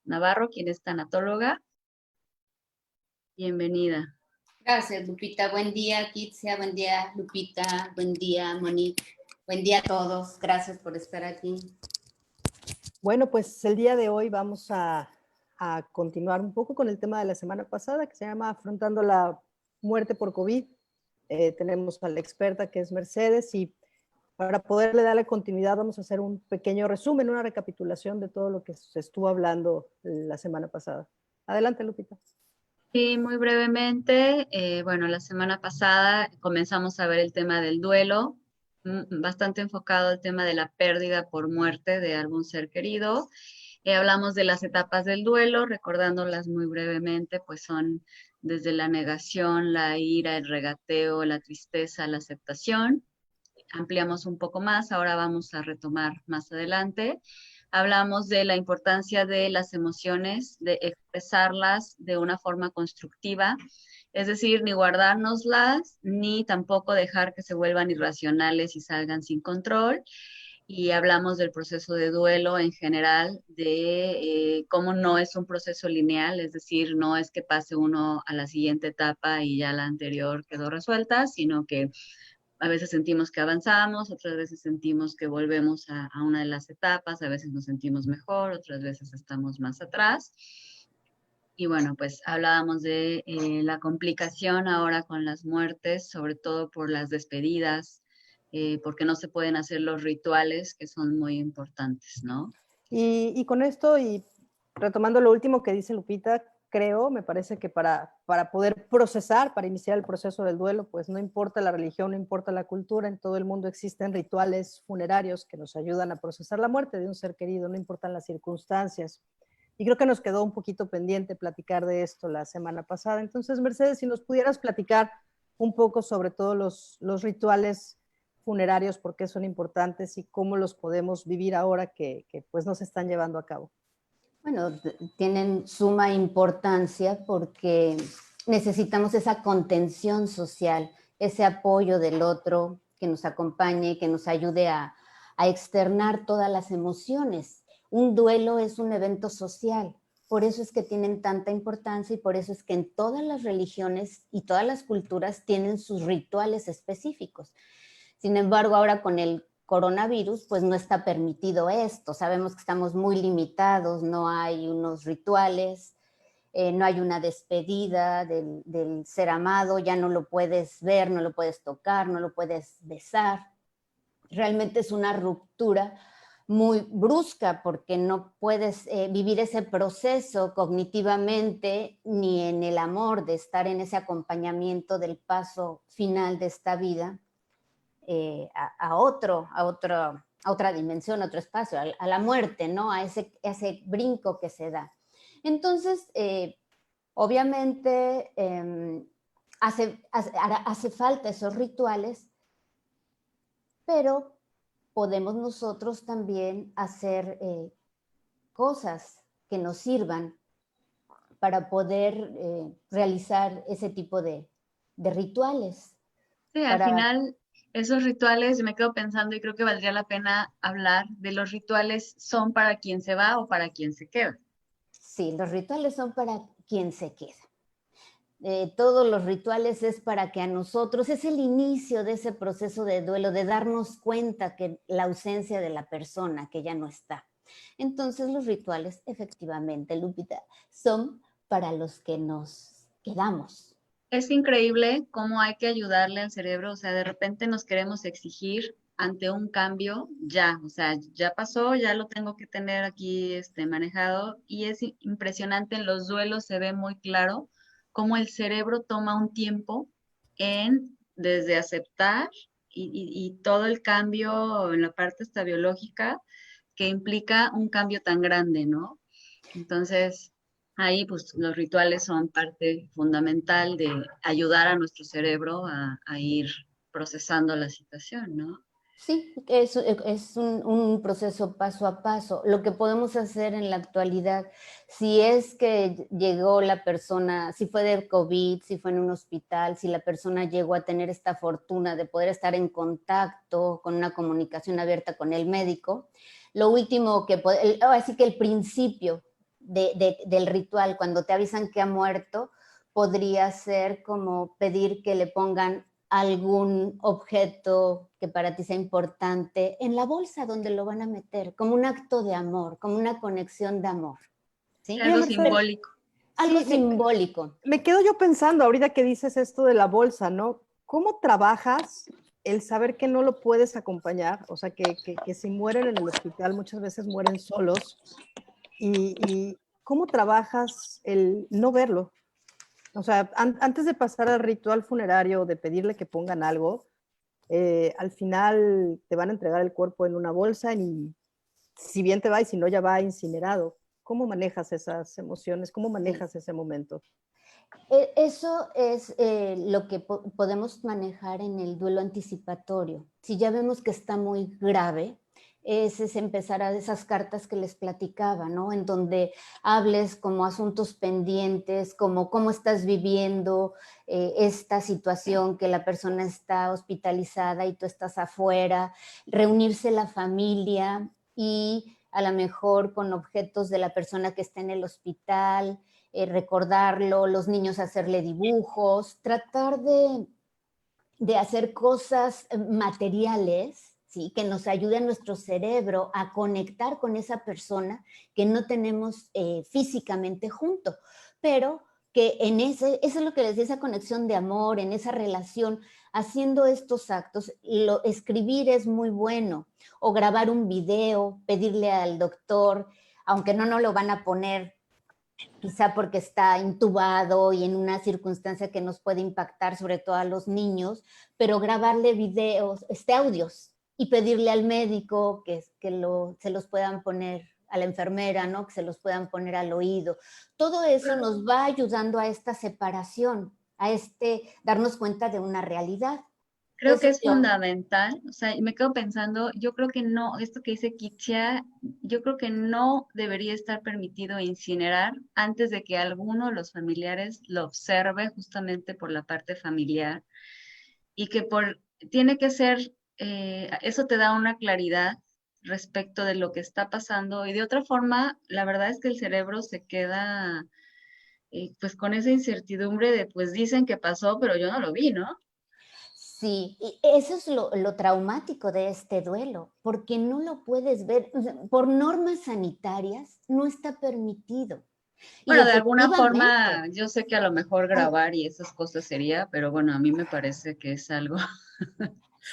Navarro, quien es tanatóloga. Bienvenida. Gracias, Lupita. Buen día, Kitsia. Buen día, Lupita. Buen día, Monique. Buen día a todos. Gracias por estar aquí. Bueno, pues el día de hoy vamos a continuar un poco con el tema de la semana pasada, que se llama Afrontando la muerte por COVID. Tenemos a la experta, que es Mercedes, y para poderle darle continuidad vamos a hacer un pequeño resumen, una recapitulación de todo lo que se estuvo hablando la semana pasada. Adelante, Lupita. Sí, muy brevemente, bueno, la semana pasada comenzamos a ver el tema del duelo, bastante enfocado al tema de la pérdida por muerte de algún ser querido. Hablamos de las etapas del duelo, recordándolas muy brevemente, pues son desde la negación, la ira, el regateo, la tristeza, la aceptación. Ampliamos un poco más, ahora vamos a retomar más adelante. Hablamos de la importancia de las emociones, de expresarlas de una forma constructiva, es decir, ni guardárnoslas, ni tampoco dejar que se vuelvan irracionales y salgan sin control. Y hablamos del proceso de duelo en general, de cómo no es un proceso lineal, es decir, no es que pase uno a la siguiente etapa y ya la anterior quedó resuelta, sino que a veces sentimos que avanzamos, otras veces sentimos que volvemos a una de las etapas, a veces nos sentimos mejor, otras veces estamos más atrás. Y bueno, pues hablábamos de la complicación ahora con las muertes, sobre todo por las despedidas, porque no se pueden hacer los rituales que son muy importantes, ¿no? Y con esto, y retomando lo último que dice Lupita, me parece que para poder procesar, para iniciar el proceso del duelo, pues no importa la religión, no importa la cultura, en todo el mundo existen rituales funerarios que nos ayudan a procesar la muerte de un ser querido, no importan las circunstancias. Y creo que nos quedó un poquito pendiente platicar de esto la semana pasada. Entonces, Mercedes, si nos pudieras platicar un poco sobre todos los rituales funerarios, por qué son importantes y cómo los podemos vivir ahora que pues no se están llevando a cabo. Bueno, tienen suma importancia porque necesitamos esa contención social, ese apoyo del otro que nos acompañe, que nos ayude a externar todas las emociones. Un duelo es un evento social, por eso es que tienen tanta importancia y por eso es que en todas las religiones y todas las culturas tienen sus rituales específicos. Sin embargo, ahora con el coronavirus, pues no está permitido esto. Sabemos que estamos muy limitados, no hay unos rituales, no hay una despedida del ser amado, ya no lo puedes ver, no lo puedes tocar, no lo puedes besar. Realmente es una ruptura muy brusca porque no puedes vivir ese proceso cognitivamente ni en el amor de estar en ese acompañamiento del paso final de esta vida. A otra dimensión, a otro espacio, a la muerte, ¿no? A ese brinco que se da. Entonces, obviamente, hace falta esos rituales, pero podemos nosotros también hacer cosas que nos sirvan para poder realizar ese tipo de rituales. Sí, al final esos rituales, me quedo pensando y creo que valdría la pena hablar de los rituales, ¿son para quien se va o para quien se queda? Sí, los rituales son para quien se queda. Todos los rituales es para que a nosotros, es el inicio de ese proceso de duelo, de darnos cuenta que la ausencia de la persona, que ya no está. Entonces los rituales, efectivamente, Lupita, son para los que nos quedamos. Es increíble cómo hay que ayudarle al cerebro, o sea, de repente nos queremos exigir ante un cambio ya, o sea, ya pasó, ya lo tengo que tener aquí manejado y es impresionante, en los duelos se ve muy claro cómo el cerebro toma un tiempo desde aceptar y todo el cambio en la parte esta biológica que implica un cambio tan grande, ¿no? Entonces, ahí pues los rituales son parte fundamental de ayudar a nuestro cerebro a ir procesando la situación, ¿no? Sí, es un proceso paso a paso. Lo que podemos hacer en la actualidad, si es que llegó la persona, si fue de COVID, si fue en un hospital, si la persona llegó a tener esta fortuna de poder estar en contacto con una comunicación abierta con el médico, lo último que así que el principio del ritual, cuando te avisan que ha muerto, podría ser como pedir que le pongan algún objeto que para ti sea importante en la bolsa donde lo van a meter, como un acto de amor, como una conexión de amor. ¿Sí? Algo Mercedes, simbólico. Algo sí, simbólico. me quedo yo pensando ahorita que dices esto de la bolsa, ¿no? ¿Cómo trabajas el saber que no lo puedes acompañar? O sea, que si mueren en el hospital muchas veces mueren solos. Y ¿cómo trabajas el no verlo? O sea, antes de pasar al ritual funerario, de pedirle que pongan algo, al final te van a entregar el cuerpo en una bolsa y si bien te va y si no ya va incinerado. ¿Cómo manejas esas emociones? ¿Cómo manejas ese momento? Eso es lo que podemos manejar en el duelo anticipatorio. Si ya vemos que está muy grave, es empezar a esas cartas que les platicaba, ¿no? En donde hables como asuntos pendientes, como cómo estás viviendo esta situación, que la persona está hospitalizada y tú estás afuera, reunirse la familia y a lo mejor con objetos de la persona que está en el hospital, recordarlo, los niños hacerle dibujos, tratar de hacer cosas materiales, ¿sí? Que nos ayude a nuestro cerebro a conectar con esa persona que no tenemos físicamente junto, pero que eso es lo que les decía, esa conexión de amor, en esa relación, haciendo estos actos, escribir es muy bueno, o grabar un video, pedirle al doctor, aunque no nos lo van a poner quizá porque está intubado y en una circunstancia que nos puede impactar, sobre todo a los niños, pero grabarle videos, audios, y pedirle al médico se los puedan poner, a la enfermera, ¿no? Que se los puedan poner al oído. Todo eso nos va ayudando a esta separación, a darnos cuenta de una realidad. Creo que es fundamental, o sea, me quedo pensando, yo creo que no, esto que dice Kitia, yo creo que no debería estar permitido incinerar antes de que alguno de los familiares lo observe justamente por la parte familiar y que tiene que ser, eso te da una claridad respecto de lo que está pasando y de otra forma, la verdad es que el cerebro se queda pues con esa incertidumbre de pues dicen que pasó, pero yo no lo vi, ¿no? Sí, y eso es lo traumático de este duelo, porque no lo puedes ver, o sea, por normas sanitarias no está permitido. Y Bueno, de alguna efectivamente, forma, yo sé que a lo mejor grabar y esas cosas sería, pero bueno, a mí me parece que es algo.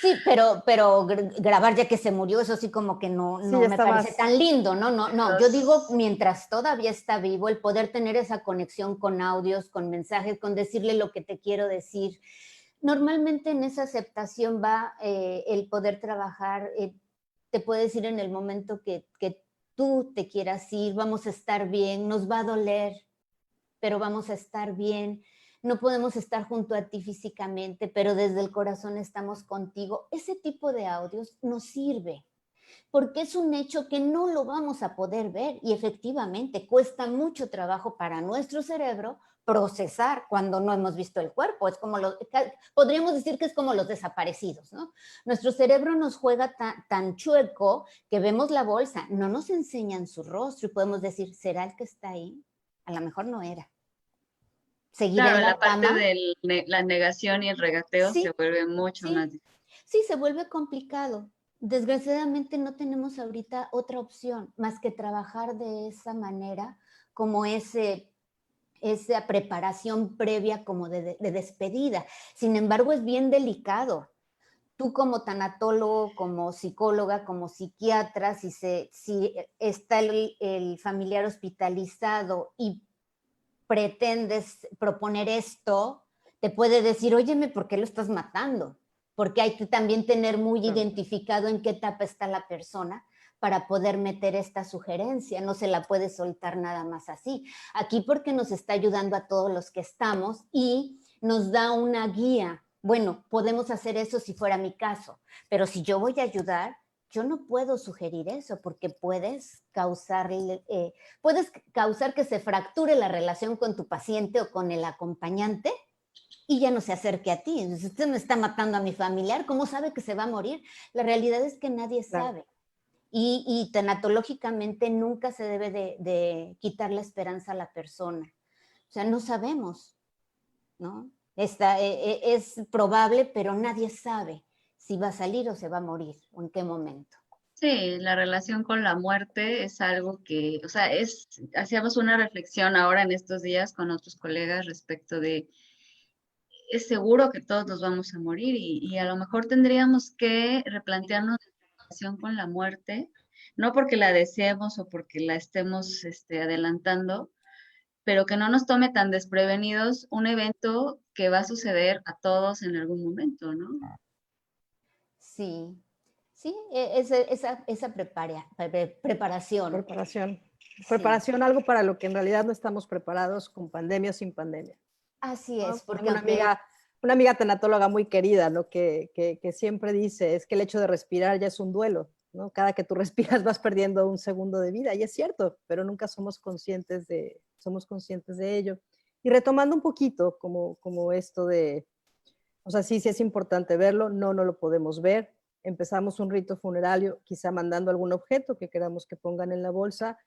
sí, pero grabar ya que se murió, eso sí como que no, Sí, no ya me está parece más. tan lindo, ¿no? No, no, yo digo Los- mientras todavía está vivo, el poder tener esa conexión con audios, con mensajes, con decirle lo que te quiero decir. Normalmente en esa aceptación va el poder trabajar, te puedes ir en el momento que tú te quieras ir, vamos a estar bien, nos va a doler, pero vamos a estar bien. No podemos estar junto a ti físicamente, pero desde el corazón estamos contigo. Ese tipo de audios nos sirve porque es un hecho que no lo vamos a poder ver y efectivamente cuesta mucho trabajo para nuestro cerebro procesar cuando no hemos visto el cuerpo. Es como podríamos decir que es como los desaparecidos, ¿no? Nuestro cerebro nos juega tan chueco que vemos la bolsa, no nos enseñan su rostro y podemos decir, ¿será el que está ahí? A lo mejor no era. ¿Seguirá claro, en la la parte cama? de la negación y el regateo se Sí, vuelve mucho más sí, difícil. sí, se vuelve complicado. Desgraciadamente no tenemos ahorita otra opción más que trabajar de esa manera, como esa preparación previa como de despedida. Sin embargo, es bien delicado. Tú como tanatólogo, como psicóloga, como psiquiatra, si está el familiar hospitalizado y pretendes proponer esto, te puede decir, óyeme, ¿por qué lo estás matando? Porque hay que también tener muy identificado en qué etapa está la persona para poder meter esta sugerencia. No se la puede soltar nada más así. Aquí porque nos está ayudando a todos los que estamos y nos da una guía. Bueno, podemos hacer eso si fuera mi caso, pero si yo voy a ayudar, yo no puedo sugerir eso porque puedes causar que se fracture la relación con tu paciente o con el acompañante y ya no se acerque a ti. Usted me está matando a mi familiar, ¿cómo sabe que se va a morir? La realidad es que nadie Claro. sabe. Y tanatológicamente nunca se debe de quitar la esperanza a la persona. O sea, no sabemos, ¿no? Es probable, pero nadie sabe si va a salir o se va a morir, o en qué momento. Sí, la relación con la muerte es algo que, o sea, hacíamos una reflexión ahora en estos días con otros colegas respecto de, es seguro que todos nos vamos a morir y a lo mejor tendríamos que replantearnos la relación con la muerte, no porque la deseemos o porque la estemos adelantando, pero que no nos tome tan desprevenidos un evento que va a suceder a todos en algún momento, ¿no? Sí, sí, esa preparación. Preparación. Sí. Preparación, algo para lo que en realidad no estamos preparados con pandemia o sin pandemia. Así ¿No? es, porque Tengo una amiga tanatóloga muy querida, ¿no? que siempre dice, es que el hecho de respirar ya es un duelo, ¿no? Cada que tú respiras vas perdiendo un segundo de vida, y es cierto, pero nunca somos conscientes de ello. Y retomando un poquito como esto de, o sea, sí es importante verlo, no lo podemos ver. Empezamos un rito funerario, quizá mandando algún objeto que queramos que pongan en la bolsa.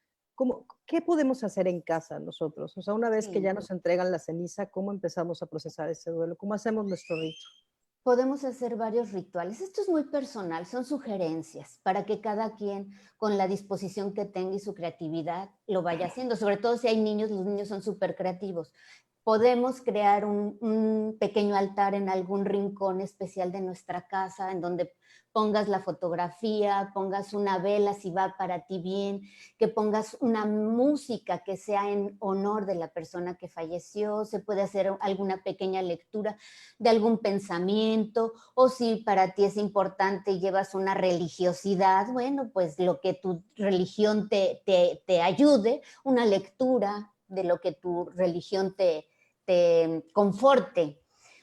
¿Qué podemos hacer en casa nosotros? O sea, una vez que sí. ya nos entregan la ceniza, ¿cómo empezamos a procesar ese duelo? ¿Cómo hacemos nuestro rito? Podemos hacer varios rituales. Esto es muy personal, son sugerencias para que cada quien, con la disposición que tenga y su creatividad, lo vaya haciendo. Sobre todo si hay niños, los niños son súper creativos. Podemos crear un pequeño altar en algún rincón especial de nuestra casa, en donde pongas la fotografía, pongas una vela si va para ti bien, que pongas una música que sea en honor de la persona que falleció. Se puede hacer alguna pequeña lectura de algún pensamiento, o si para ti es importante y llevas una religiosidad, bueno, pues lo que tu religión te ayude, una lectura de lo que tu religión te conforte.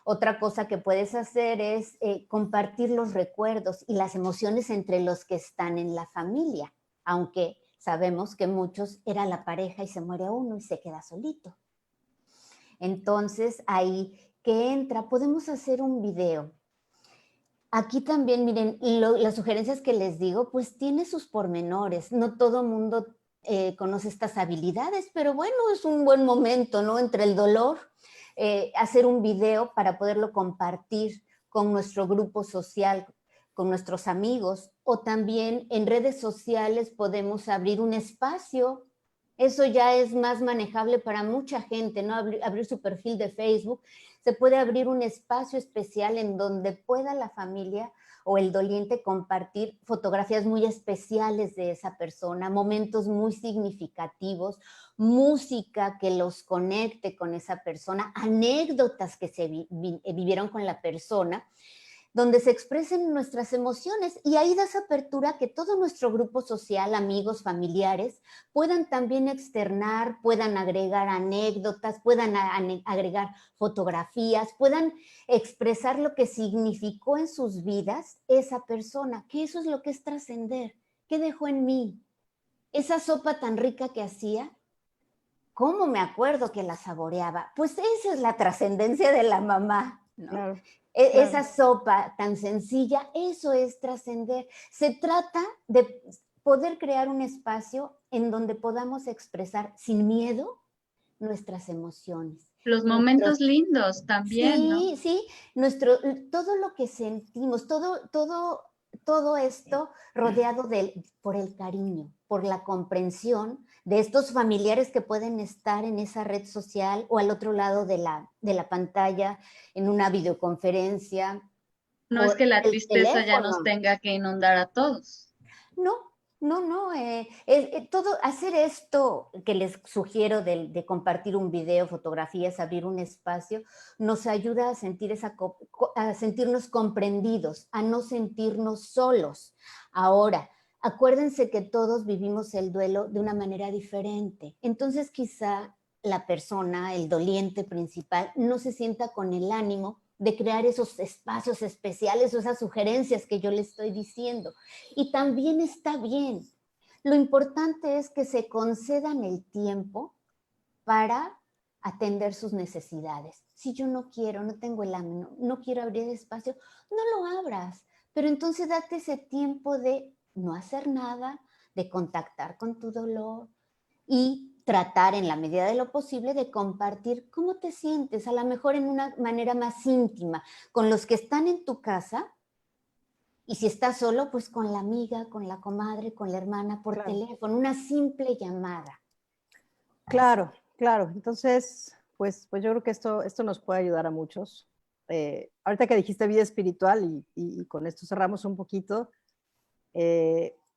Otra cosa que puedes hacer es compartir los recuerdos y las emociones entre los que están en la familia, aunque sabemos que muchos era la pareja y se muere uno y se queda solito. Entonces, ahí que entra, podemos hacer un video. Aquí también, miren, las sugerencias que les digo, pues tiene sus pormenores. No todo mundo conoce estas habilidades, pero bueno, es un buen momento, ¿no? Entre el dolor, hacer un video para poderlo compartir con nuestro grupo social, con nuestros amigos, o también en redes sociales podemos abrir un espacio. Eso ya es más manejable para mucha gente, ¿no? Abrir su perfil de Facebook. Se puede abrir un espacio especial en donde pueda la familia o el doliente compartir fotografías muy especiales de esa persona, momentos muy significativos, música que los conecte con esa persona, anécdotas que se vivieron con la persona, donde se expresen nuestras emociones, y ahí das apertura a que todo nuestro grupo social, amigos, familiares, puedan también externar, puedan agregar anécdotas, puedan agregar fotografías, puedan expresar lo que significó en sus vidas esa persona, que eso es lo que es trascender. ¿Qué dejó en mí? Esa sopa tan rica que hacía, ¿cómo me acuerdo que la saboreaba? Pues esa es la trascendencia de la mamá, ¿no? Claro, Esa claro. sopa tan sencilla, eso es trascender. Se trata de poder crear un espacio en donde podamos expresar sin miedo nuestras emociones. Los Nuestros, momentos lindos también, ¿no? sí, sí, todo lo que sentimos, todo esto rodeado por el cariño, por la comprensión de estos familiares que pueden estar en esa red social o al otro lado de la pantalla, en una videoconferencia, No es por que la el tristeza ya nos teléfono. tenga que inundar a todos. No, no, hacer esto que les sugiero de compartir un video, fotografías, abrir un espacio, nos ayuda a sentir a sentirnos comprendidos, a no sentirnos solos. Ahora, acuérdense que todos vivimos el duelo de una manera diferente. Entonces, quizá la persona, el doliente principal, no se sienta con el ánimo de crear esos espacios especiales o esas sugerencias que yo le estoy diciendo. Y también está bien. Lo importante es que se concedan el tiempo para atender sus necesidades. Si yo no quiero, no tengo el ánimo, no quiero abrir espacio, no lo abras, pero entonces date ese tiempo de no hacer nada, de contactar con tu dolor y tratar en la medida de lo posible de compartir cómo te sientes, a lo mejor en una manera más íntima, con los que están en tu casa, y si estás solo, pues con la amiga, con la comadre, con la hermana, por Claro. teléfono, una simple llamada. Claro, claro. Entonces, pues yo creo que esto nos puede ayudar a muchos. Ahorita que dijiste vida espiritual y con esto cerramos un poquito,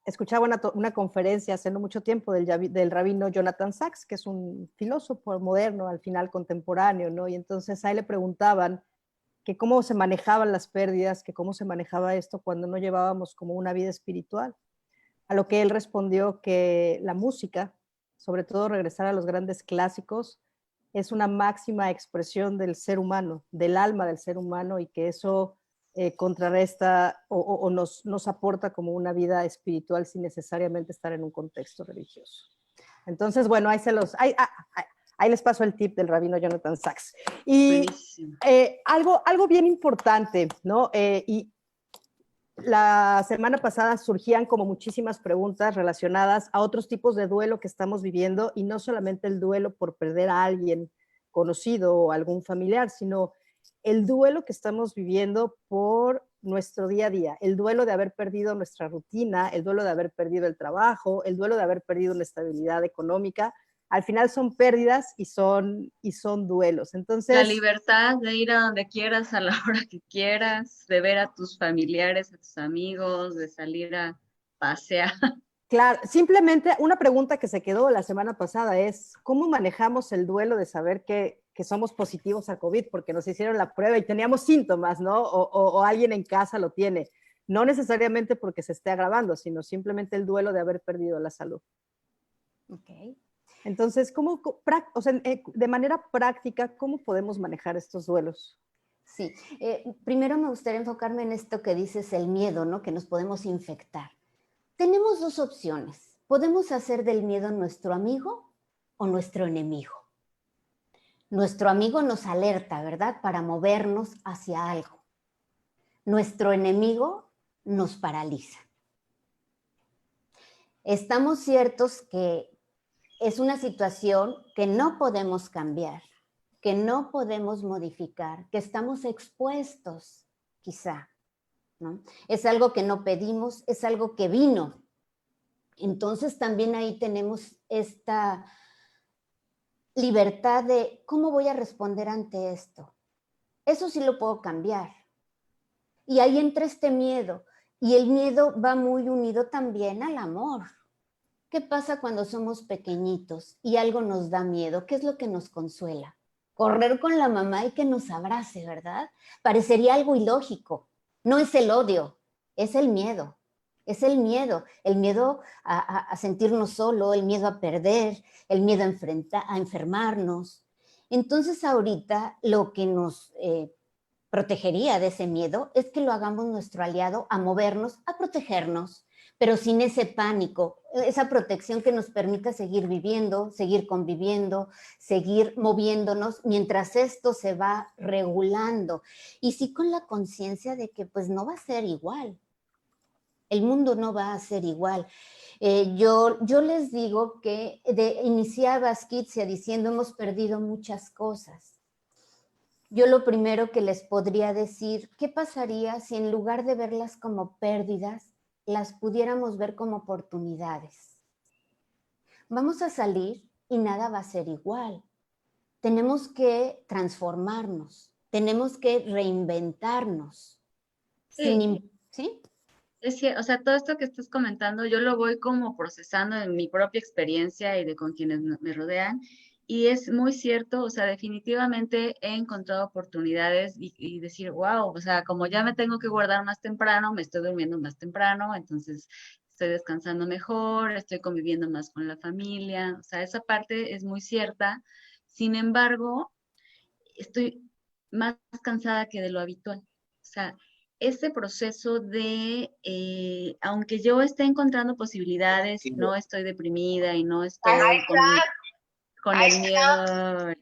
escuchaba una conferencia hace no mucho tiempo del rabino Jonathan Sacks, que es un filósofo moderno, al final contemporáneo, ¿no? Y entonces a él le preguntaban que cómo se manejaban las pérdidas, que cómo se manejaba esto cuando no llevábamos como una vida espiritual. A lo que él respondió que la música, sobre todo regresar a los grandes clásicos, es una máxima expresión del ser humano, del alma del ser humano, y que eso contrarresta o nos aporta como una vida espiritual sin necesariamente estar en un contexto religioso. Entonces, bueno, ahí les paso el tip del rabino Jonathan Sacks. Y algo bien importante, ¿no? Y la semana pasada surgían como muchísimas preguntas relacionadas a otros tipos de duelo que estamos viviendo, y no solamente el duelo por perder a alguien conocido o algún familiar, sino el duelo que estamos viviendo por nuestro día a día, el duelo de haber perdido nuestra rutina, el duelo de haber perdido el trabajo, el duelo de haber perdido la estabilidad económica. Al final son pérdidas y son duelos. Entonces, la libertad de ir a donde quieras, a la hora que quieras, de ver a tus familiares, a tus amigos, de salir a pasear. claro, simplemente una pregunta que se quedó la semana pasada es, ¿cómo manejamos el duelo de saber que somos positivos a COVID? Porque nos hicieron la prueba y teníamos síntomas, ¿no? O alguien en casa lo tiene. No necesariamente porque se esté agravando, sino simplemente el duelo de haber perdido la salud. Okay. Entonces, o sea, de manera práctica, ¿cómo podemos manejar estos duelos? Sí, primero me gustaría enfocarme en esto que dices, el miedo, ¿no? Que nos podemos infectar. Tenemos dos opciones. Podemos hacer del miedo nuestro amigo o nuestro enemigo. Nuestro amigo nos alerta, ¿verdad? Para movernos hacia algo. Nuestro enemigo nos paraliza. Estamos ciertos que es una situación que no podemos cambiar, que no podemos modificar, que estamos expuestos, quizá, ¿no? Es algo que no pedimos, es algo que vino. Entonces también ahí tenemos esta libertad de cómo voy a responder ante esto. Eso sí lo puedo cambiar. Y ahí entra este miedo. Y el miedo va muy unido también al amor. ¿Qué pasa cuando somos pequeñitos y algo nos da miedo? ¿Qué es lo que nos consuela? Correr con la mamá y que nos abrace, ¿verdad? Parecería algo ilógico. No es el odio, es el miedo. Es el miedo a sentirnos solo, el miedo a perder, el miedo a enfermarnos. Entonces ahorita lo que nos protegería de ese miedo es que lo hagamos nuestro aliado, a movernos, a protegernos, pero sin ese pánico, esa protección que nos permita seguir viviendo, seguir conviviendo, seguir moviéndonos mientras esto se va regulando. Y sí con la conciencia de que pues no va a ser igual. El mundo no va a ser igual. Yo les digo que iniciaba Asquitzia diciendo hemos perdido muchas cosas. Yo lo primero que les podría decir, ¿qué pasaría si en lugar de verlas como pérdidas, las pudiéramos ver como oportunidades? Vamos a salir y nada va a ser igual. Tenemos que transformarnos, tenemos que reinventarnos. Sí. ¿Sí? Es que, o sea, todo esto que estás comentando, yo lo voy como procesando en mi propia experiencia y de con quienes me rodean. Y es muy cierto, o sea, definitivamente he encontrado oportunidades y decir, wow, o sea, como ya me tengo que guardar más temprano, me estoy durmiendo más temprano, entonces estoy descansando mejor, estoy conviviendo más con la familia, o sea, esa parte es muy cierta. Sin embargo, estoy más cansada que de lo habitual. O sea, ese proceso de, aunque yo esté encontrando posibilidades, no estoy deprimida y no estoy con el miedo,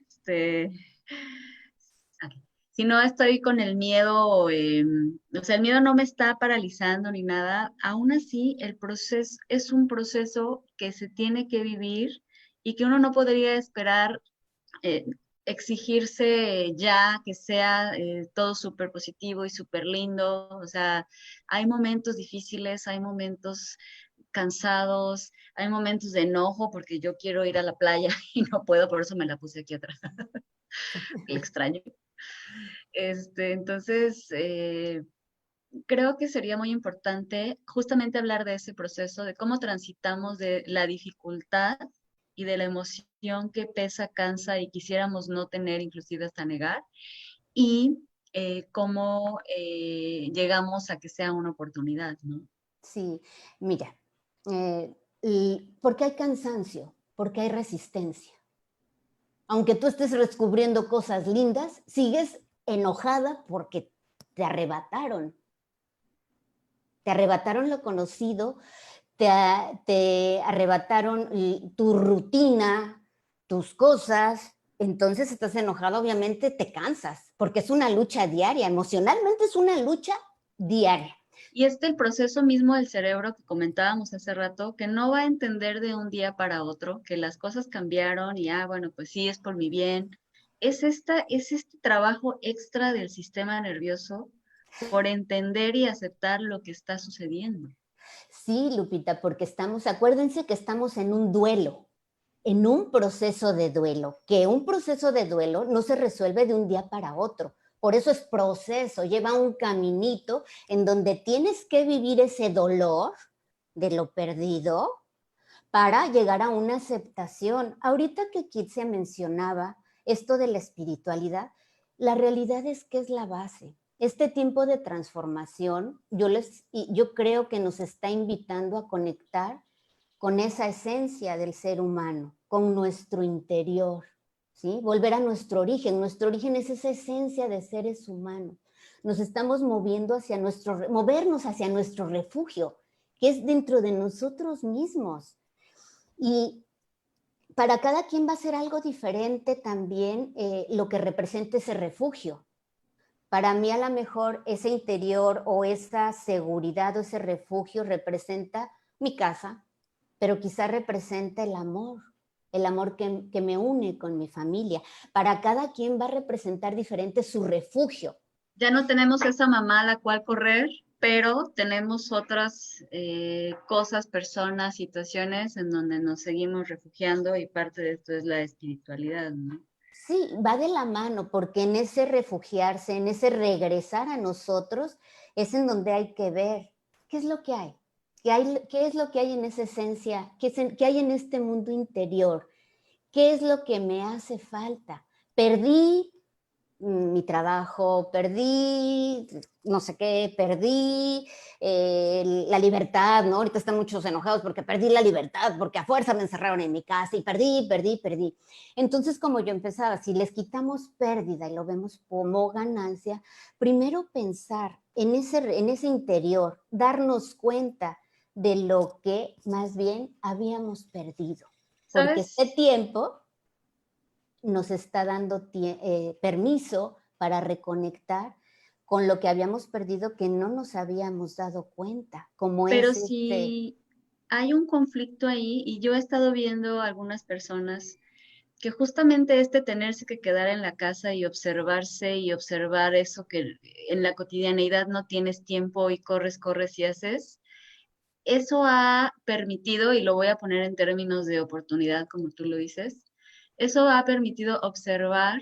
si no estoy con el miedo, o sea, el miedo no me está paralizando ni nada, aún así el proceso es un proceso que se tiene que vivir y que uno no podría esperar eh, exigirse ya que sea todo súper positivo y súper lindo. O sea, hay momentos difíciles, hay momentos cansados, hay momentos de enojo porque yo quiero ir a la playa y no puedo, por eso me la puse aquí atrás. El extraño. Entonces, creo que sería muy importante justamente hablar de ese proceso, de cómo transitamos de la dificultad y de la emoción que pesa, cansa y quisiéramos no tener, inclusive hasta negar, y cómo llegamos a que sea una oportunidad, ¿no? Sí, mira, ¿por qué hay cansancio? Porque hay resistencia. Aunque tú estés descubriendo cosas lindas, sigues enojada porque te arrebataron. Te arrebataron lo conocido, te arrebataron tu rutina, tus cosas. Entonces estás enojada, obviamente te cansas, porque es una lucha diaria. Emocionalmente es una lucha diaria. Y el proceso mismo del cerebro que comentábamos hace rato, que no va a entender de un día para otro que las cosas cambiaron y, bueno, pues sí, es por mi bien. Es este trabajo extra del sistema nervioso por entender y aceptar lo que está sucediendo. Sí, Lupita, porque acuérdense que estamos en un duelo, en un proceso de duelo, que un proceso de duelo no se resuelve de un día para otro. Por eso es proceso, lleva un caminito en donde tienes que vivir ese dolor de lo perdido para llegar a una aceptación. Ahorita que Kitsia mencionaba esto de la espiritualidad, la realidad es que es la base. Este tiempo de transformación, yo creo que nos está invitando a conectar con esa esencia del ser humano, con nuestro interior, ¿sí? Volver a nuestro origen. Nuestro origen es esa esencia de seres humanos. Nos estamos movernos hacia nuestro refugio, que es dentro de nosotros mismos. Y para cada quien va a ser algo diferente también lo que representa ese refugio. Para mí a lo mejor ese interior o esa seguridad o ese refugio representa mi casa, pero quizá representa el amor que me une con mi familia. Para cada quien va a representar diferente su refugio. Ya no tenemos esa mamá a la cual correr, pero tenemos otras cosas, personas, situaciones en donde nos seguimos refugiando y parte de esto es la espiritualidad, ¿no? Sí, va de la mano, porque en ese refugiarse, en ese regresar a nosotros, es en donde hay que ver qué es lo que hay, qué es lo que hay en esa esencia, qué hay en este mundo interior, qué es lo que me hace falta. Perdí mi trabajo, perdí no sé qué, perdí la libertad, ¿no? Ahorita están muchos enojados porque perdí la libertad, porque a fuerza me encerraron en mi casa y perdí. Entonces, como yo empezaba, si les quitamos pérdida y lo vemos como ganancia, primero pensar en ese interior, darnos cuenta de lo que más bien habíamos perdido. Porque este ¿Sabes? tiempo nos está dando permiso para reconectar con lo que habíamos perdido que no nos habíamos dado cuenta, como Pero es si hay un conflicto ahí y yo he estado viendo algunas personas que justamente tenerse que quedar en la casa y observarse y observar eso que en la cotidianeidad no tienes tiempo y corres y haces, eso ha permitido, y lo voy a poner en términos de oportunidad, como tú lo dices, eso ha permitido observar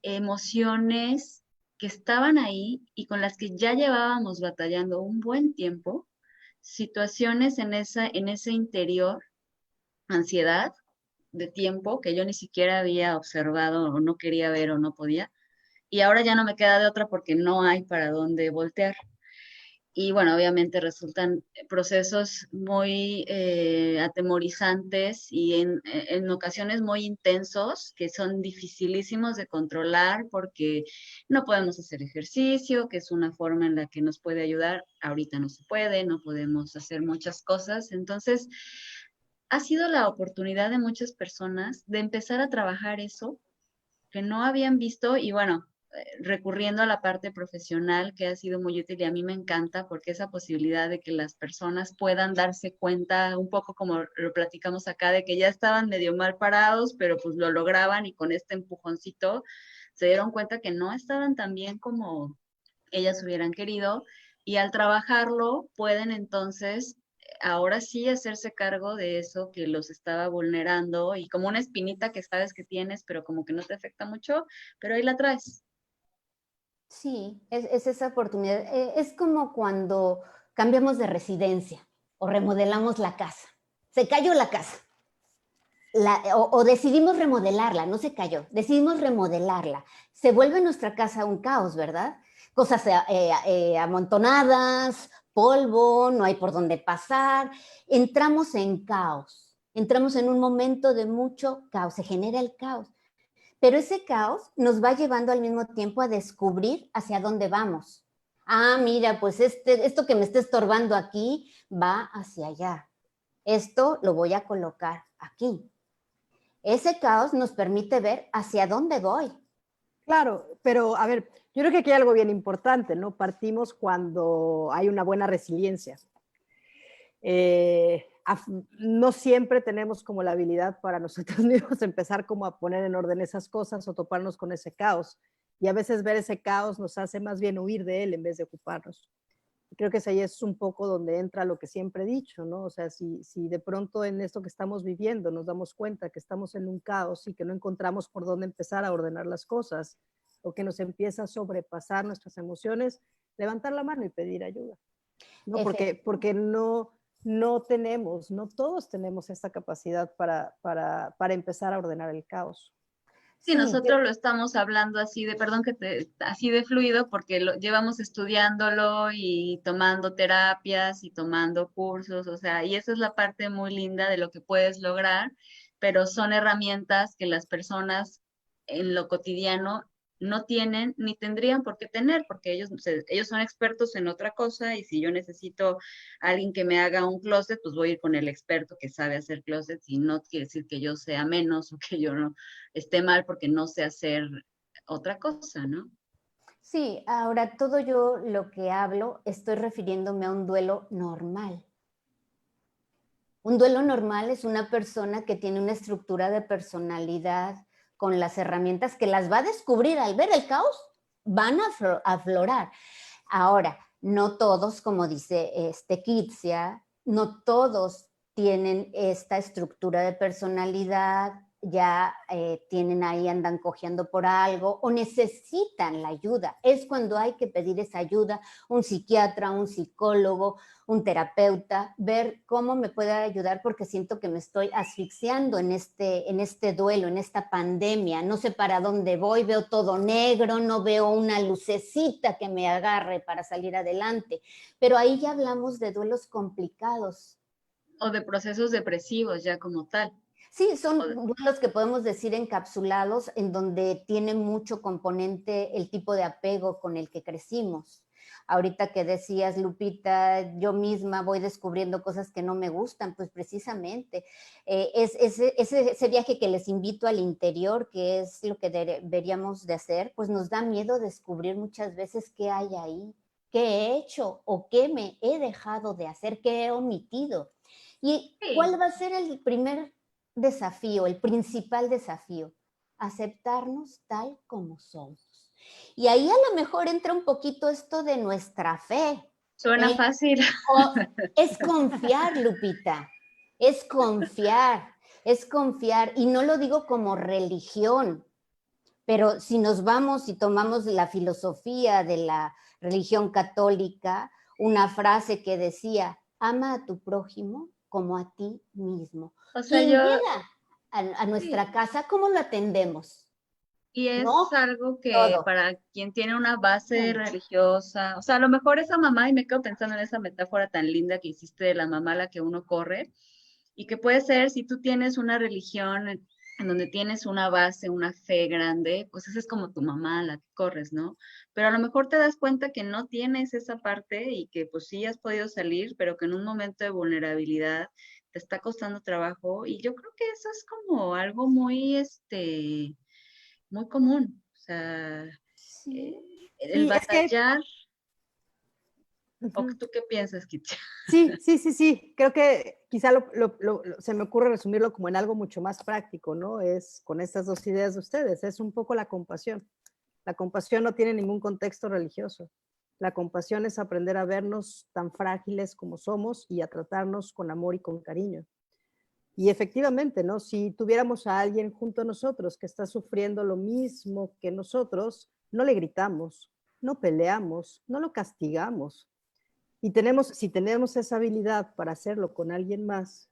emociones que estaban ahí y con las que ya llevábamos batallando un buen tiempo, situaciones en ese interior, ansiedad de tiempo que yo ni siquiera había observado o no quería ver o no podía, y ahora ya no me queda de otra porque no hay para dónde voltear. Y bueno, obviamente resultan procesos muy atemorizantes y en ocasiones muy intensos que son dificilísimos de controlar porque no podemos hacer ejercicio, que es una forma en la que nos puede ayudar. Ahorita no se puede, no podemos hacer muchas cosas. Entonces, ha sido la oportunidad de muchas personas de empezar a trabajar eso que no habían visto y bueno. recurriendo a la parte profesional que ha sido muy útil y a mí me encanta porque esa posibilidad de que las personas puedan darse cuenta, un poco como lo platicamos acá, de que ya estaban medio mal parados, pero pues lo lograban y con este empujoncito se dieron cuenta que no estaban tan bien como ellas hubieran querido y al trabajarlo pueden entonces ahora sí hacerse cargo de eso que los estaba vulnerando y como una espinita que sabes que tienes, pero como que no te afecta mucho, pero ahí la traes. Sí, es esa oportunidad. Es como cuando cambiamos de residencia o remodelamos la casa. Se cayó la casa. O decidimos remodelarla, no se cayó, decidimos remodelarla. Se vuelve nuestra casa un caos, ¿verdad? Cosas amontonadas, polvo, no hay por dónde pasar. Entramos en caos, entramos en un momento de mucho caos, se genera el caos. Pero ese caos nos va llevando al mismo tiempo a descubrir hacia dónde vamos. Ah, mira, pues esto que me está estorbando aquí va hacia allá. Esto lo voy a colocar aquí. Ese caos nos permite ver hacia dónde voy. Claro, pero a ver, yo creo que aquí hay algo bien importante, ¿no? Partimos cuando hay una buena resiliencia. No siempre tenemos como la habilidad para nosotros mismos empezar como a poner en orden esas cosas o toparnos con ese caos. Y a veces ver ese caos nos hace más bien huir de él en vez de ocuparnos. Creo que ahí es un poco donde entra lo que siempre he dicho, ¿no? O sea, si de pronto en esto que estamos viviendo nos damos cuenta que estamos en un caos y que no encontramos por dónde empezar a ordenar las cosas o que nos empieza a sobrepasar nuestras emociones, levantar la mano y pedir ayuda, ¿no? Porque no tenemos, no todos tenemos esta capacidad para empezar a ordenar el caos. Sí, Sí, nosotros lo estamos hablando así de, perdón así de fluido, porque lo llevamos estudiándolo y tomando terapias y tomando cursos, o sea, y esa es la parte muy linda de lo que puedes lograr, pero son herramientas que las personas en lo cotidiano no tienen ni tendrían por qué tener, porque ellos son expertos en otra cosa y si yo necesito a alguien que me haga un closet, pues voy a ir con el experto que sabe hacer closets y no quiere decir que yo sea menos o que yo no esté mal porque no sé hacer otra cosa, ¿no? sí, ahora todo yo lo que hablo estoy refiriéndome a un duelo normal. Un duelo normal es una persona que tiene una estructura de personalidad con las herramientas que las va a descubrir al ver el caos, van a aflorar. Ahora, no todos, como dice Kitsia, no todos tienen esta estructura de personalidad, ya tienen ahí, andan cojeando por algo o necesitan la ayuda. Es cuando hay que pedir esa ayuda, un psiquiatra, un psicólogo, un terapeuta, ver cómo me puede ayudar porque siento que me estoy asfixiando en este duelo, en esta pandemia. No sé para dónde voy, veo todo negro, no veo una lucecita que me agarre para salir adelante. Pero ahí ya hablamos de duelos complicados. O de procesos depresivos ya como tal. Sí, son duelos que podemos decir encapsulados en donde tiene mucho componente el tipo de apego con el que crecimos. Ahorita que decías, Lupita, yo misma voy descubriendo cosas que no me gustan, pues precisamente ese viaje que les invito al interior, que es lo que deberíamos de hacer, pues nos da miedo descubrir muchas veces qué hay ahí, qué he hecho o qué me he dejado de hacer, qué he omitido. ¿Y Sí. cuál va a ser el primer desafío, el principal desafío? Aceptarnos tal como somos. Y ahí a lo mejor entra un poquito esto de nuestra fe. Suena fácil. Es confiar, Lupita, es confiar, es confiar. Y no lo digo como religión, pero si nos vamos y tomamos la filosofía de la religión católica, una frase que decía, ama a tu prójimo como a ti mismo. O sea, Quien yo, llega a nuestra sí. casa, ¿cómo lo atendemos? Y No es algo que todo. para quien tiene una base Mm. religiosa, o sea, a lo mejor esa mamá, y me quedo pensando en esa metáfora tan linda que hiciste de la mamá a la que uno corre, y que puede ser si tú tienes una religión en donde tienes una base, una fe grande, pues esa es como tu mamá a la que corres, ¿no? Pero a lo mejor te das cuenta que no tienes esa parte y que pues sí has podido salir, pero que en un momento de vulnerabilidad te está costando trabajo, y yo creo que eso es como algo muy, muy común. O sea, el Sí, es que batallar, ¿o ujú. tú qué piensas, Kitty? Sí. Creo que quizá se me ocurre resumirlo como en algo mucho más práctico, ¿no? Es con estas dos ideas de ustedes, es un poco la compasión. La compasión no tiene ningún contexto religioso. La compasión es aprender a vernos tan frágiles como somos y a tratarnos con amor y con cariño. Y efectivamente, ¿no? Si tuviéramos a alguien junto a nosotros que está sufriendo lo mismo que nosotros, no le gritamos, no peleamos, no lo castigamos. Y si tenemos esa habilidad para hacerlo con alguien más,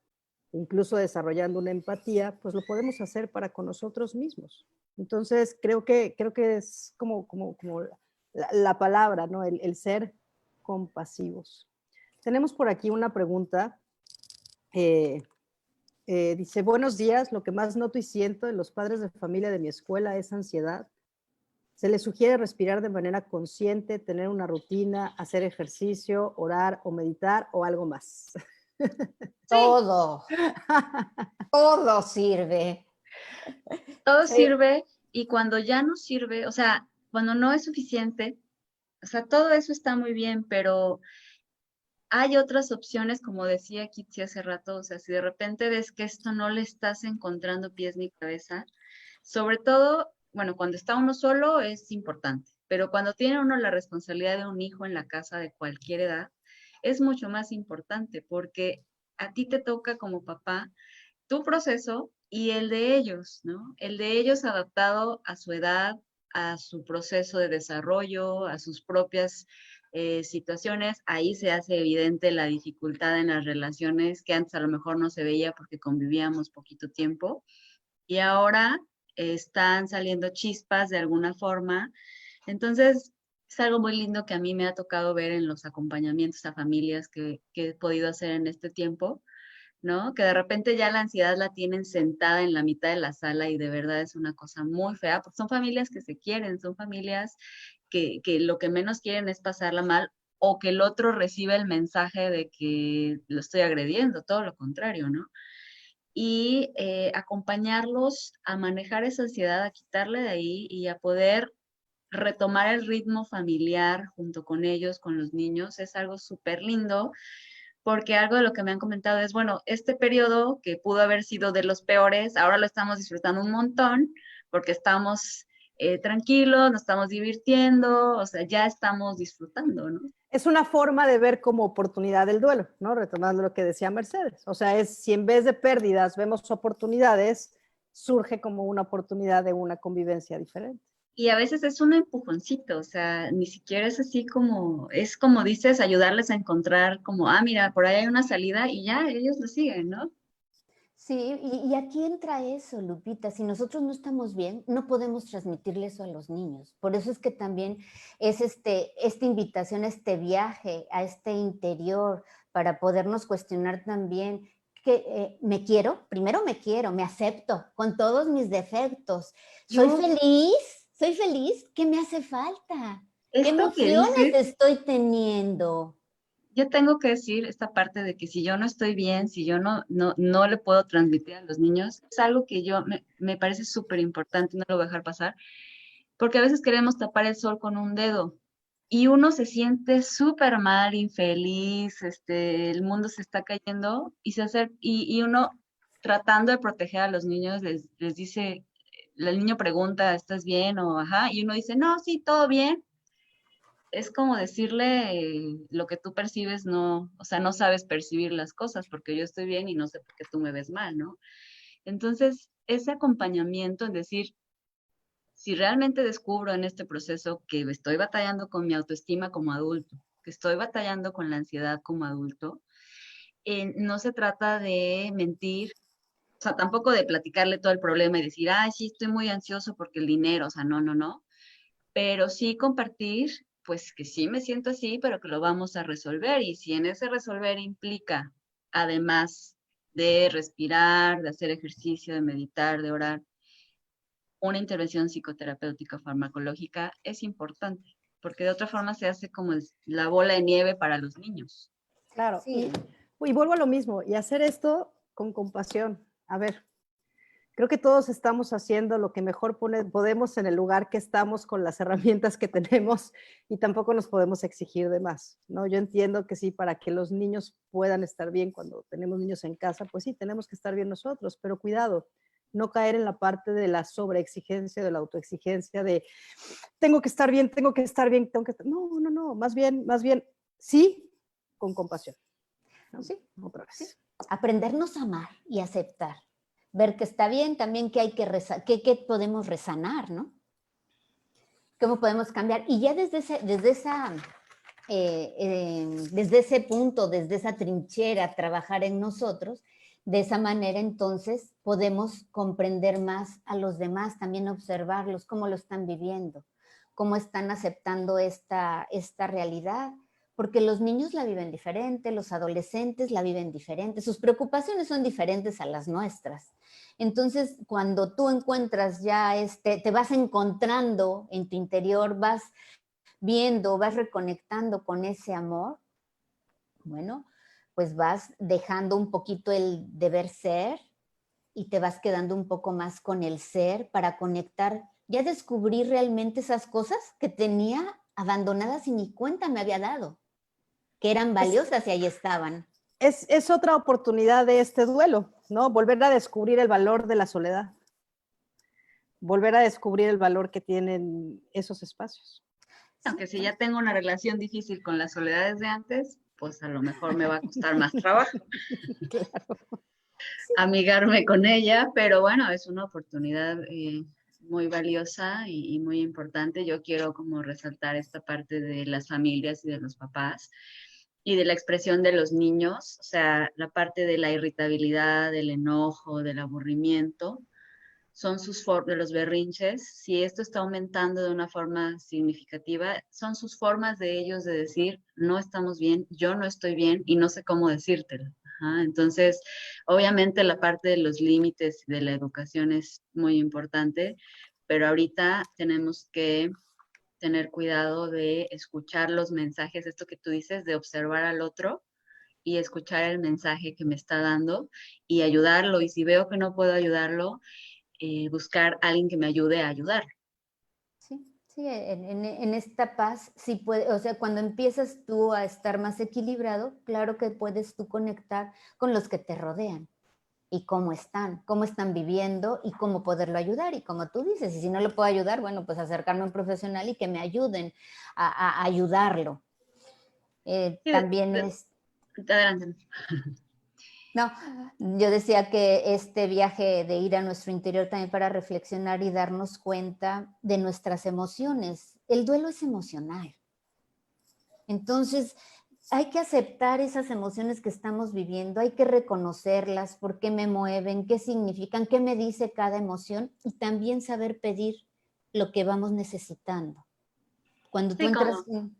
incluso desarrollando una empatía, pues lo podemos hacer para con nosotros mismos. Entonces, creo que es como la palabra, ¿no? El ser compasivos. Tenemos por aquí una pregunta. eh, Dice, buenos días, lo que más noto y siento en los padres de familia de mi escuela es ansiedad. Se les sugiere respirar de manera consciente, tener una rutina, hacer ejercicio, orar o meditar o algo más. Sí, Todo, todo sirve. todo Sí. sirve y cuando ya no sirve, o sea, cuando no es suficiente, o sea, todo eso está muy bien, pero hay otras opciones, como decía Kitsi hace rato, o sea, si de repente ves que esto no le estás encontrando pies ni cabeza, sobre todo, bueno, cuando está uno solo es importante, pero cuando tiene uno la responsabilidad de un hijo en la casa de cualquier edad, es mucho más importante porque a ti te toca como papá tu proceso y el de ellos, ¿no? El de ellos adaptado a su edad, a su proceso de desarrollo, a sus propias situaciones. Ahí se hace evidente la dificultad en las relaciones que antes a lo mejor no se veía porque convivíamos poquito tiempo y ahora están saliendo chispas de alguna forma. Entonces, es algo muy lindo que a mí me ha tocado ver en los acompañamientos a familias que he podido hacer en este tiempo, ¿no? Que de repente ya la ansiedad la tienen sentada en la mitad de la sala y de verdad es una cosa muy fea, porque son familias que se quieren, son familias que lo que menos quieren es pasarla mal o que el otro reciba el mensaje de que lo estoy agrediendo, todo lo contrario, ¿no? Y acompañarlos a manejar esa ansiedad, a quitarle de ahí y a poder retomar el ritmo familiar junto con ellos, con los niños, es algo súper lindo porque algo de lo que me han comentado es, bueno, este periodo que pudo haber sido de los peores, ahora lo estamos disfrutando un montón porque estamos tranquilos, nos estamos divirtiendo, o sea, ya estamos disfrutando, ¿no? Es una forma de ver como oportunidad el duelo, ¿no? Retomando lo que decía Mercedes. O sea, es si en vez de pérdidas vemos oportunidades, surge como una oportunidad de una convivencia diferente. Y a veces es un empujoncito, o sea, ni siquiera es así como, es como dices, ayudarles a encontrar como, ah, mira, por ahí hay una salida y ya ellos lo siguen, ¿no? Sí, y aquí entra eso, Lupita. Si nosotros no estamos bien, no podemos transmitirle eso a los niños. Por eso es que también es esta invitación a este viaje, a este interior, para podernos cuestionar también que primero me quiero, me acepto con todos mis defectos. Yo, Soy feliz, ¿qué me hace falta? ¿Qué esto que emociones dices, estoy teniendo? yo tengo que decir esta parte de que si yo no estoy bien, si yo no le puedo transmitir a los niños, es algo que me parece súper importante, no lo voy a dejar pasar, porque a veces queremos tapar el sol con un dedo y uno se siente súper mal, infeliz, el mundo se está cayendo y y uno tratando de proteger a los niños les dice, el niño pregunta, ¿estás bien? O ajá, y uno dice, no, sí, todo bien. Es como decirle lo que tú percibes, no, o sea, no sabes percibir las cosas porque yo estoy bien y no sé por qué tú me ves mal, ¿no? Entonces, ese acompañamiento en decir, si realmente descubro en este proceso que estoy batallando con mi autoestima como adulto, que estoy batallando con la ansiedad como adulto, no se trata de mentir, o sea, tampoco de platicarle todo el problema y decir, ay, sí, estoy muy ansioso porque el dinero, o sea, no, pero sí compartir, pues que sí me siento así, pero que lo vamos a resolver. Y si en ese resolver implica, además de respirar, de hacer ejercicio, de meditar, de orar, una intervención psicoterapéutica farmacológica, es importante, porque de otra forma se hace como la bola de nieve para los niños. Claro, Sí, y vuelvo a lo mismo, y hacer esto con compasión. A ver, Creo que todos estamos haciendo lo que mejor podemos en el lugar que estamos con las herramientas que tenemos y tampoco nos podemos exigir de más, ¿no? Yo entiendo que sí, para que los niños puedan estar bien cuando tenemos niños en casa, pues sí, tenemos que estar bien nosotros, pero cuidado, no caer en la parte de la sobreexigencia, de la autoexigencia, de tengo que estar bien, tengo que estar bien, tengo que estar... No, no, no, más bien, sí, con compasión. ¿No? Sí, Otra vez. sí. Aprendernos a amar y aceptar. Ver que está bien, también que hay que que podemos resanar, ¿no? ¿Cómo podemos cambiar? Y ya desde ese punto, desde esa trinchera, trabajar en nosotros, de esa manera entonces podemos comprender más a los demás, también observarlos, cómo lo están viviendo, cómo están aceptando esta realidad, porque los niños la viven diferente, los adolescentes la viven diferente, sus preocupaciones son diferentes a las nuestras. Entonces, cuando tú encuentras ya te vas encontrando en tu interior, vas viendo, vas reconectando con ese amor, bueno, pues vas dejando un poquito el deber ser y te vas quedando un poco más con el ser para conectar. Ya descubrí realmente esas cosas que tenía abandonadas y ni cuenta me había dado, que eran valiosas y ahí estaban. Es otra oportunidad de este duelo, ¿no? Volver a descubrir el valor de la soledad. Volver a descubrir el valor que tienen esos espacios. Aunque si ya tengo una relación difícil con las soledades de antes, pues a lo mejor me va a costar más trabajo. Claro. Amigarme con ella, pero bueno, es una oportunidad muy valiosa y muy importante. Yo quiero como resaltar esta parte de las familias y de los papás y de la expresión de los niños, o sea, la parte de la irritabilidad, del enojo, del aburrimiento, son de los berrinches. Si esto está aumentando de una forma significativa, son sus formas de ellos de decir, no estamos bien, yo no estoy bien y no sé cómo decírtelo. Ajá, entonces, obviamente la parte de los límites de la educación es muy importante, pero ahorita tenemos que tener cuidado de escuchar los mensajes, esto que tú dices, de observar al otro y escuchar el mensaje que me está dando y ayudarlo. Y si veo que no puedo ayudarlo, buscar a alguien que me ayude a ayudar. Sí, sí, en esta paz, sí puede, o sea, cuando empiezas tú a estar más equilibrado, claro que puedes tú conectar con los que te rodean y cómo están viviendo y cómo poderlo ayudar. Y como tú dices, y si no lo puedo ayudar, bueno, pues acercarme a un profesional y que me ayuden a ayudarlo. Sí, También es... adelante. No, yo decía que este viaje de ir a nuestro interior también para reflexionar y darnos cuenta de nuestras emociones. El duelo es emocional. Entonces, hay que aceptar esas emociones que estamos viviendo, hay que reconocerlas, por qué me mueven, qué significan, qué me dice cada emoción y también saber pedir lo que vamos necesitando. Cuando tú Sí, entras... como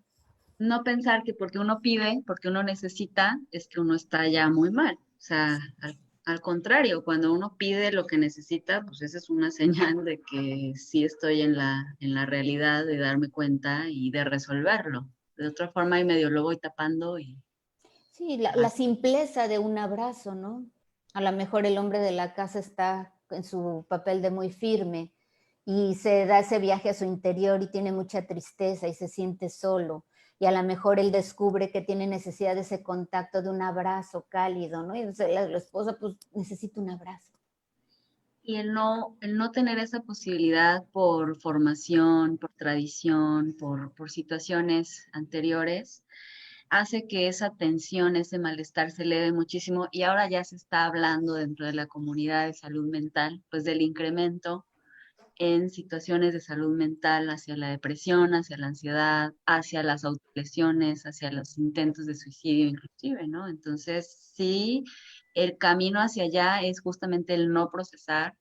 no pensar que porque uno pide, porque uno necesita, es que uno está ya muy mal. O sea, al contrario, cuando uno pide lo que necesita, pues esa es una señal de que sí estoy en la realidad de darme cuenta y de resolverlo. De otra forma, y medio lo voy tapando y... Sí, la simpleza de un abrazo, ¿no? A lo mejor el hombre de la casa está en su papel de muy firme y se da ese viaje a su interior y tiene mucha tristeza y se siente solo. Y a lo mejor él descubre que tiene necesidad de ese contacto, de un abrazo cálido, ¿no? Y entonces la esposa pues necesita un abrazo. Y el no tener esa posibilidad por formación, por tradición, por situaciones anteriores, hace que esa tensión, ese malestar se eleve muchísimo y ahora ya se está hablando dentro de la comunidad de salud mental, pues del incremento en situaciones de salud mental hacia la depresión, hacia la ansiedad, hacia las autolesiones, hacia los intentos de suicidio inclusive, ¿no? Entonces, sí, el camino hacia allá es justamente el no procesar,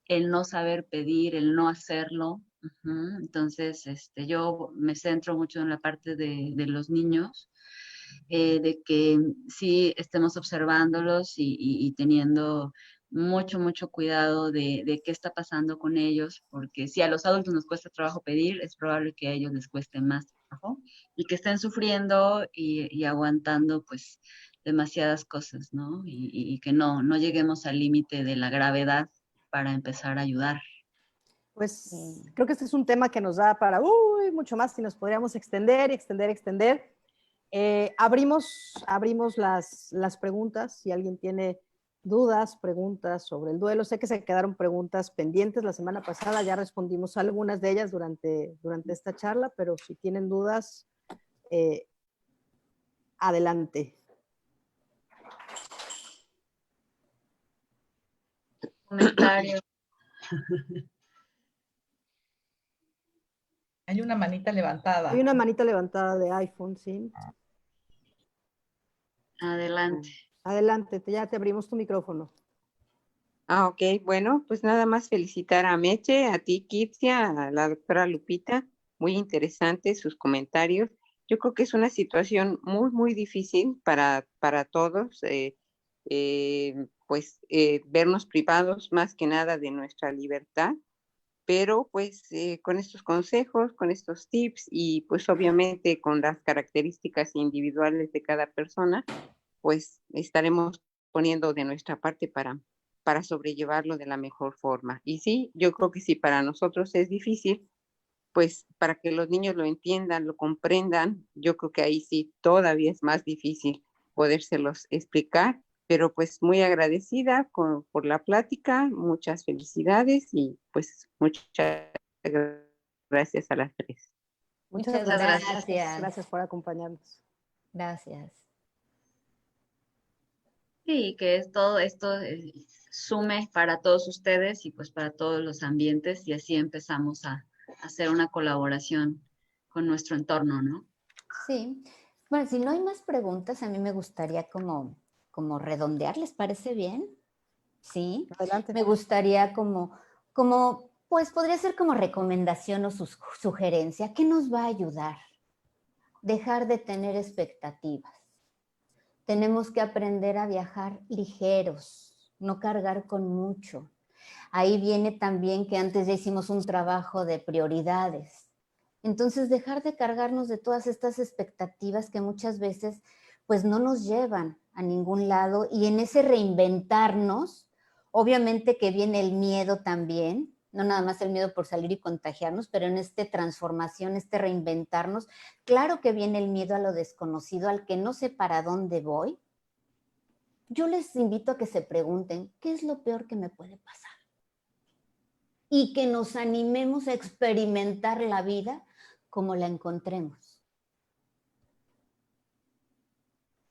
el no saber pedir, el no hacerlo. Ujú. Entonces, yo me centro mucho en la parte de los niños, de que sí estemos observándolos y teniendo mucho, mucho cuidado de qué está pasando con ellos, porque si a los adultos nos cuesta trabajo pedir, es probable que a ellos les cueste más trabajo y que estén sufriendo y aguantando pues demasiadas cosas, ¿no? Y que no lleguemos al límite de la gravedad para empezar a ayudar. Pues creo que este es un tema que nos da para mucho más y nos podríamos extender y extender, extender. Abrimos las preguntas. Si alguien tiene dudas, preguntas sobre el duelo. Sé que se quedaron preguntas pendientes la semana pasada, ya respondimos algunas de ellas durante esta charla, pero si tienen dudas, adelante. Comentario. Hay una manita levantada. Hay una manita levantada de iPhone, sí. Adelante. Adelante, ya te abrimos tu micrófono. Ok, bueno, pues nada más felicitar a Meche, a ti, Kitsia, a la doctora Lupita. Muy interesantes sus comentarios. Yo creo que es una situación muy, muy difícil para todos, vernos privados más que nada de nuestra libertad, pero pues con estos consejos, con estos tips y pues obviamente con las características individuales de cada persona, pues estaremos poniendo de nuestra parte para sobrellevarlo de la mejor forma. Y sí, yo creo que si para nosotros es difícil, pues para que los niños lo entiendan, lo comprendan, yo creo que ahí sí todavía es más difícil podérselos explicar, pero pues muy agradecida por la plática, muchas felicidades y pues muchas gracias a las tres. Muchas gracias. Gracias por acompañarnos. Gracias. Sí, que es todo esto sume para todos ustedes y pues para todos los ambientes y así empezamos a hacer una colaboración con nuestro entorno, ¿no? Sí. Bueno, si no hay más preguntas, a mí me gustaría como redondear, ¿les parece bien? Sí. Adelante. Me gustaría pues podría ser como recomendación o sugerencia. ¿Qué nos va a ayudar? Dejar de tener expectativas. Tenemos que aprender a viajar ligeros, no cargar con mucho. Ahí viene también que antes ya hicimos un trabajo de prioridades. Entonces, dejar de cargarnos de todas estas expectativas que muchas veces pues no nos llevan a ningún lado, y en ese reinventarnos, obviamente que viene el miedo también, no nada más el miedo por salir y contagiarnos, pero en esta transformación, este reinventarnos, claro que viene el miedo a lo desconocido, al que no sé para dónde voy. Yo les invito a que se pregunten, ¿qué es lo peor que me puede pasar? Y que nos animemos a experimentar la vida como la encontremos.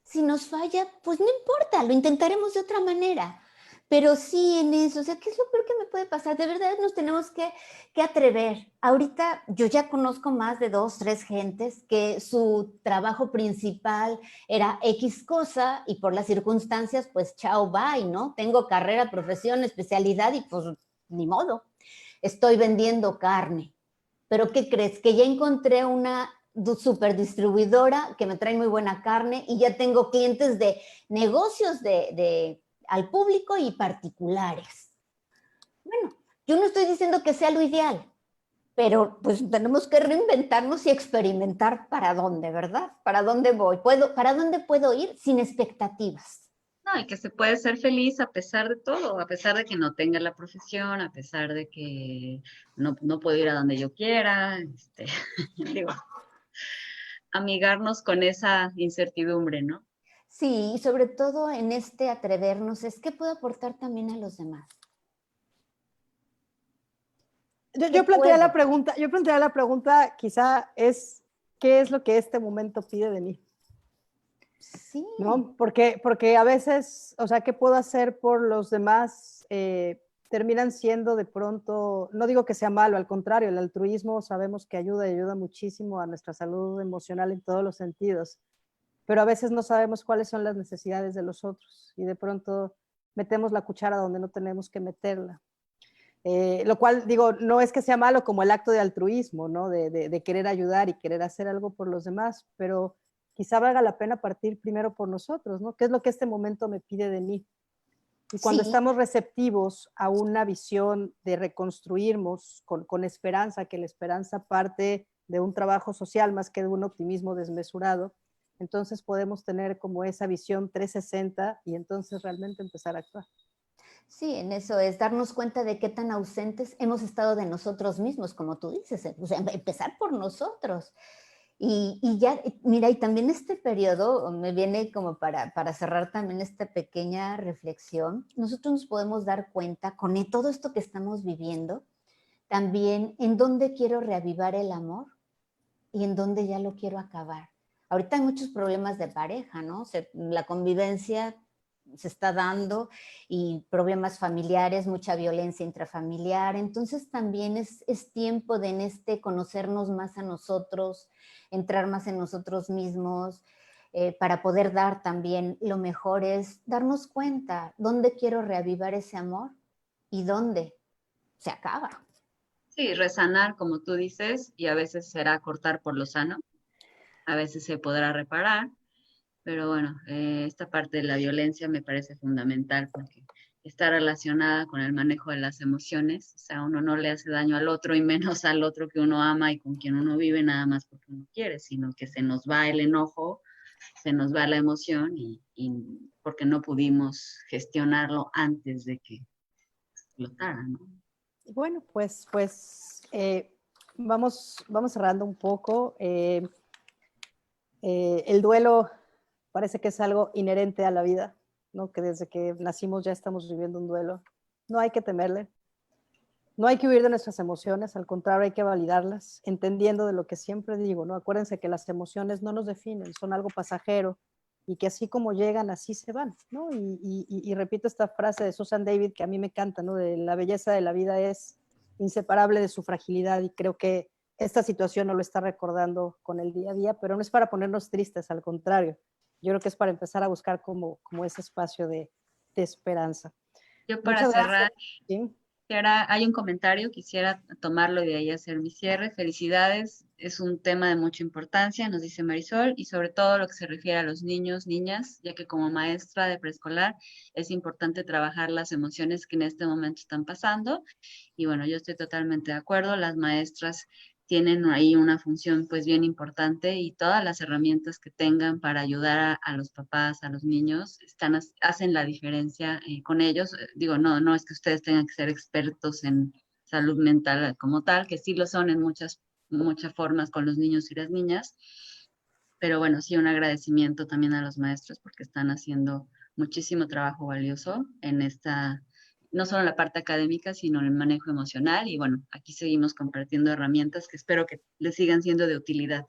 Si nos falla, pues no importa, lo intentaremos de otra manera. Pero sí en eso, o sea, ¿qué es lo peor que me puede pasar? De verdad nos tenemos que atrever. Ahorita yo ya conozco más de 2, 3 gentes que su trabajo principal era X cosa y por las circunstancias, pues chao, bye, ¿no? Tengo carrera, profesión, especialidad y pues ni modo. Estoy vendiendo carne. ¿Pero qué crees? Que ya encontré una super distribuidora que me trae muy buena carne y ya tengo clientes de negocios al público y particulares. Bueno, yo no estoy diciendo que sea lo ideal, pero pues tenemos que reinventarnos y experimentar para dónde, ¿verdad? ¿Para dónde voy? ¿Para dónde puedo ir sin expectativas? No, y que se puede ser feliz a pesar de todo, a pesar de que no tenga la profesión, a pesar de que no puedo ir a donde yo quiera, digo, amigarnos con esa incertidumbre, ¿no? Sí, y sobre todo en este atrevernos, es que puedo aportar también a los demás. Yo planteé la pregunta, quizá es, ¿qué es lo que este momento pide de mí? Sí. ¿No? Porque a veces, o sea, ¿qué puedo hacer por los demás? Terminan siendo de pronto, no digo que sea malo, al contrario, el altruismo sabemos que ayuda y ayuda muchísimo a nuestra salud emocional en todos los sentidos, pero a veces no sabemos cuáles son las necesidades de los otros y de pronto metemos la cuchara donde no tenemos que meterla. Lo cual, digo, no es que sea malo como el acto de altruismo, ¿no? De querer ayudar y querer hacer algo por los demás, pero quizá valga la pena partir primero por nosotros, ¿no? ¿Qué es lo que este momento me pide de mí? Y cuando estamos receptivos a una visión de reconstruirnos con esperanza, que la esperanza parte de un trabajo social más que de un optimismo desmesurado, entonces podemos tener como esa visión 360 y entonces realmente empezar a actuar. Sí, en eso es darnos cuenta de qué tan ausentes hemos estado de nosotros mismos, como tú dices, o sea, empezar por nosotros. Y ya, mira, y también este periodo me viene como para cerrar también esta pequeña reflexión, nosotros nos podemos dar cuenta con todo esto que estamos viviendo, también en dónde quiero reavivar el amor y en dónde ya lo quiero acabar. Ahorita hay muchos problemas de pareja, ¿no? La convivencia se está dando y problemas familiares, mucha violencia intrafamiliar. Entonces también es tiempo de en conocernos más a nosotros, entrar más en nosotros mismos, para poder dar también lo mejor es darnos cuenta dónde quiero reavivar ese amor y dónde se acaba. Sí, resanar, como tú dices, y a veces será cortar por lo sano, a veces se podrá reparar, pero bueno, esta parte de la violencia me parece fundamental porque está relacionada con el manejo de las emociones, o sea, uno no le hace daño al otro y menos al otro que uno ama y con quien uno vive nada más porque uno quiere, sino que se nos va el enojo, se nos va la emoción y porque no pudimos gestionarlo antes de que explotara, ¿no? Bueno, vamos cerrando un poco. El duelo parece que es algo inherente a la vida, ¿no? Que desde que nacimos ya estamos viviendo un duelo. No hay que temerle, no hay que huir de nuestras emociones, al contrario, hay que validarlas, entendiendo de lo que siempre digo, ¿no? Acuérdense que las emociones no nos definen, son algo pasajero y que así como llegan, así se van, ¿no? Y repito esta frase de Susan David que a mí me encanta, ¿no? De la belleza de la vida es inseparable de su fragilidad y creo que esta situación nos lo está recordando con el día a día, pero no es para ponernos tristes, al contrario, yo creo que es para empezar a buscar como ese espacio de esperanza. Yo para Muchas cerrar, gracias. ¿Sí? hay un comentario, quisiera tomarlo y de ahí hacer mi cierre. Felicidades, es un tema de mucha importancia, nos dice Marisol, y sobre todo lo que se refiere a los niños, niñas, ya que como maestra de preescolar es importante trabajar las emociones que en este momento están pasando. Y bueno, yo estoy totalmente de acuerdo, las maestras tienen ahí una función pues bien importante y todas las herramientas que tengan para ayudar a los papás, a los niños, hacen la diferencia con ellos. Digo, no es que ustedes tengan que ser expertos en salud mental como tal, que sí lo son en muchas formas con los niños y las niñas, pero bueno, sí un agradecimiento también a los maestros porque están haciendo muchísimo trabajo valioso en no solo en la parte académica, sino en el manejo emocional. Y bueno, aquí seguimos compartiendo herramientas que espero que les sigan siendo de utilidad.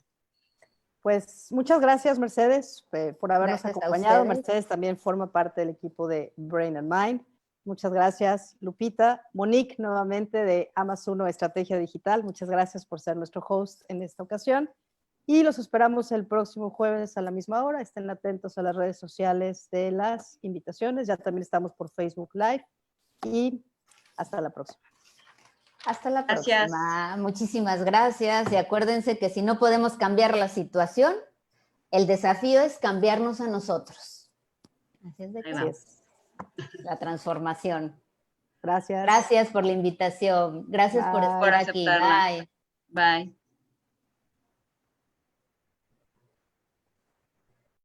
Pues muchas gracias, Mercedes, por habernos Gracias a acompañado. ustedes. Mercedes también forma parte del equipo de Brain and Mind. Muchas gracias, Lupita. Monique, nuevamente de Amazon Estrategia Digital. Muchas gracias por ser nuestro host en esta ocasión. Y los esperamos el próximo jueves a la misma hora. Estén atentos a las redes sociales de las invitaciones. Ya también estamos por Facebook Live. Y hasta la próxima. Hasta la Gracias. próxima. Muchísimas gracias. Y acuérdense que si no podemos cambiar la situación, el desafío es cambiarnos a nosotros. Así es de que la transformación. Gracias. Gracias por la invitación. Gracias por estar aquí. aceptarla. Bye. Bye.